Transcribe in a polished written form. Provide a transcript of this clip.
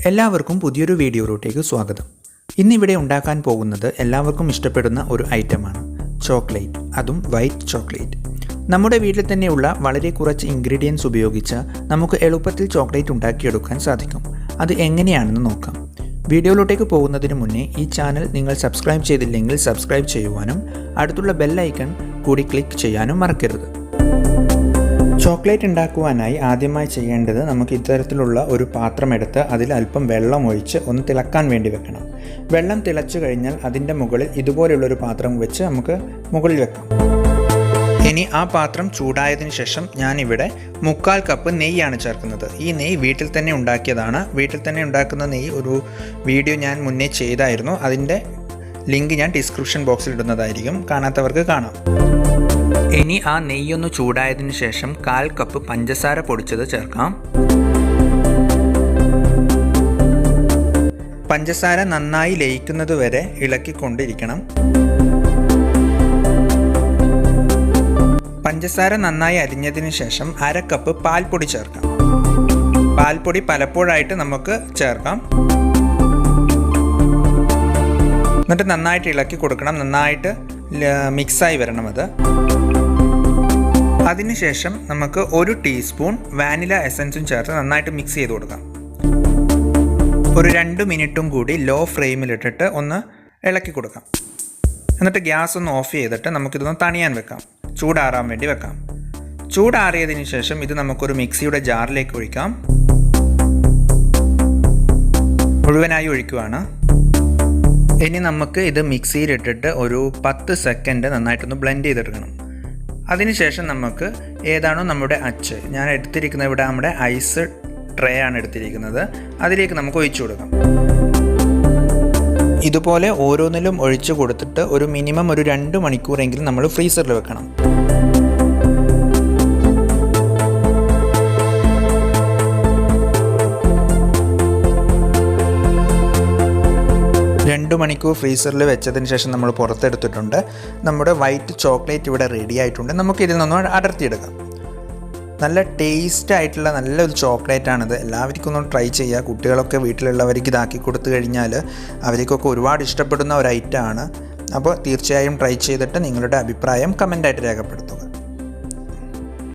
എല്ലാവർക്കും പുതിയൊരു വീഡിയോയിലേക്ക് സ്വാഗതം. ഇന്നിവിടെ ഉണ്ടാക്കാൻ പോകുന്നത് എല്ലാവർക്കും ഇഷ്ടപ്പെടുന്ന ഒരു ഐറ്റമാണ് ചോക്ലേറ്റ്, അതും വൈറ്റ് ചോക്ലേറ്റ്. നമ്മുടെ വീട്ടിൽ തന്നെയുള്ള വളരെ കുറച്ച് ഇൻഗ്രീഡിയൻസ് ഉപയോഗിച്ച് നമുക്ക് എളുപ്പത്തിൽ ചോക്ലേറ്റ് ഉണ്ടാക്കിയെടുക്കാൻ സാധിക്കും. അത് എങ്ങനെയാണെന്ന് നോക്കാം. വീഡിയോയിലോട്ടേക്ക് പോകുന്നതിന് മുന്നേ ഈ ചാനൽ നിങ്ങൾ സബ്സ്ക്രൈബ് ചെയ്തില്ലെങ്കിൽ സബ്സ്ക്രൈബ് ചെയ്യുവാനും അടുത്തുള്ള ബെൽ ഐക്കൺ കൂടി ക്ലിക്ക് ചെയ്യാനും മറക്കരുത്. ചോക്ലേറ്റ് ഉണ്ടാക്കുവാനായി ആദ്യമായി ചെയ്യേണ്ടത് നമുക്ക് ഇത്തരത്തിലുള്ള ഒരു പാത്രം എടുത്ത് അതിൽ അല്പം വെള്ളം ഒഴിച്ച് ഒന്ന് തിളക്കാൻ വേണ്ടി വെക്കണം. വെള്ളം തിളച്ചു കഴിഞ്ഞാൽ അതിൻ്റെ മുകളിൽ ഇതുപോലെയുള്ളൊരു പാത്രം വെച്ച് നമുക്ക് മുകളിൽ വെക്കാം. ഇനി ആ പാത്രം ചൂടായതിനു ശേഷം ഞാനിവിടെ 3/4 കപ്പ് നെയ്യാണ് ചേർക്കുന്നത്. ഈ നെയ്യ് വീട്ടിൽ തന്നെ ഉണ്ടാക്കിയതാണ്. വീട്ടിൽ തന്നെ ഉണ്ടാക്കുന്ന നെയ്യ് ഒരു വീഡിയോ ഞാൻ മുന്നേ ചെയ്തായിരുന്നു. അതിൻ്റെ ലിങ്ക് ഞാൻ ഡിസ്ക്രിപ്ഷൻ ബോക്സിൽ ഇടുന്നതായിരിക്കും, കാണാത്തവർക്ക് കാണാം. ഇനി ആ നെയ്യൊന്ന് ചൂടായതിനു ശേഷം 1/4 കപ്പ് പഞ്ചസാര പൊടിച്ചത് ചേർക്കാം. പഞ്ചസാര നന്നായി ലയിക്കുന്നത് വരെ ഇളക്കിക്കൊണ്ടിരിക്കണം. പഞ്ചസാര നന്നായി അരിഞ്ഞതിന് ശേഷം 1/2 കപ്പ് പാൽപ്പൊടി ചേർക്കാം. പാൽപ്പൊടി പലപ്പോഴായിട്ട് നമുക്ക് ചേർക്കാം. എന്നിട്ട് നന്നായിട്ട് ഇളക്കി കൊടുക്കണം. നന്നായിട്ട് മിക്സായി വരണം അത്. അതിനുശേഷം നമുക്ക് 1 ടീസ്പൂൺ വാനില എസൻസും ചേർത്ത് നന്നായിട്ട് മിക്സ് ചെയ്ത് കൊടുക്കാം. ഒരു 2 മിനിറ്റും കൂടി ലോ ഫ്ലെയിമിലിട്ടിട്ട് ഒന്ന് ഇളക്കി കൊടുക്കാം. എന്നിട്ട് ഗ്യാസ് ഒന്ന് ഓഫ് ചെയ്തിട്ട് നമുക്കിതൊന്ന് തണിയാൻ വെക്കാം, ചൂടാറാൻ വേണ്ടി വെക്കാം. ചൂടാറിയതിന് ശേഷം ഇത് നമുക്കൊരു മിക്സിയുടെ ജാറിലേക്ക് ഒഴിക്കാം. മുഴുവനായി ഒഴിക്കുകയാണ്. ഇനി നമുക്ക് ഇത് മിക്സിയിലിട്ടിട്ട് ഒരു 10 സെക്കൻഡ് നന്നായിട്ടൊന്ന് ബ്ലെൻഡ് ചെയ്തെടുക്കണം. അതിനുശേഷം നമുക്ക് ഏതാണോ നമ്മുടെ അച്ച്, ഞാൻ എടുത്തിരിക്കുന്നത് ഇവിടെ നമ്മുടെ ഐസ് ട്രേ ആണ് എടുത്തിരിക്കുന്നത്, അതിലേക്ക് നമുക്ക് ഒഴിച്ചു കൊടുക്കാം. ഇതുപോലെ ഓരോന്നിലും ഒഴിച്ചു കൊടുത്തിട്ട് ഒരു മിനിമം ഒരു 2 മണിക്കൂറെങ്കിലും നമ്മൾ ഫ്രീസറിൽ വെക്കണം. 2 മണിക്കൂർ ഫ്രീസറിൽ വെച്ചതിന് ശേഷം നമ്മൾ പുറത്തെടുത്തിട്ടുണ്ട്. നമ്മുടെ വൈറ്റ് ചോക്ലേറ്റ് ഇവിടെ റെഡി ആയിട്ടുണ്ട്. നമുക്കിതിൽ നിന്നും അടർത്തിയെടുക്കാം. നല്ല ടേസ്റ്റ് ആയിട്ടുള്ള നല്ലൊരു ചോക്ലേറ്റാണിത്. എല്ലാവർക്കും ഒന്ന് ട്രൈ ചെയ്യുക. കുട്ടികളൊക്കെ വീട്ടിലുള്ളവർക്ക് ഇതാക്കി കൊടുത്തു കഴിഞ്ഞാൽ അവർക്കൊക്കെ ഒരുപാട് ഇഷ്ടപ്പെടുന്ന ഒരു ഐറ്റമാണ്. അപ്പോൾ തീർച്ചയായും ട്രൈ ചെയ്തിട്ട് നിങ്ങളുടെ അഭിപ്രായം കമൻ്റായിട്ട് രേഖപ്പെടുത്തുക.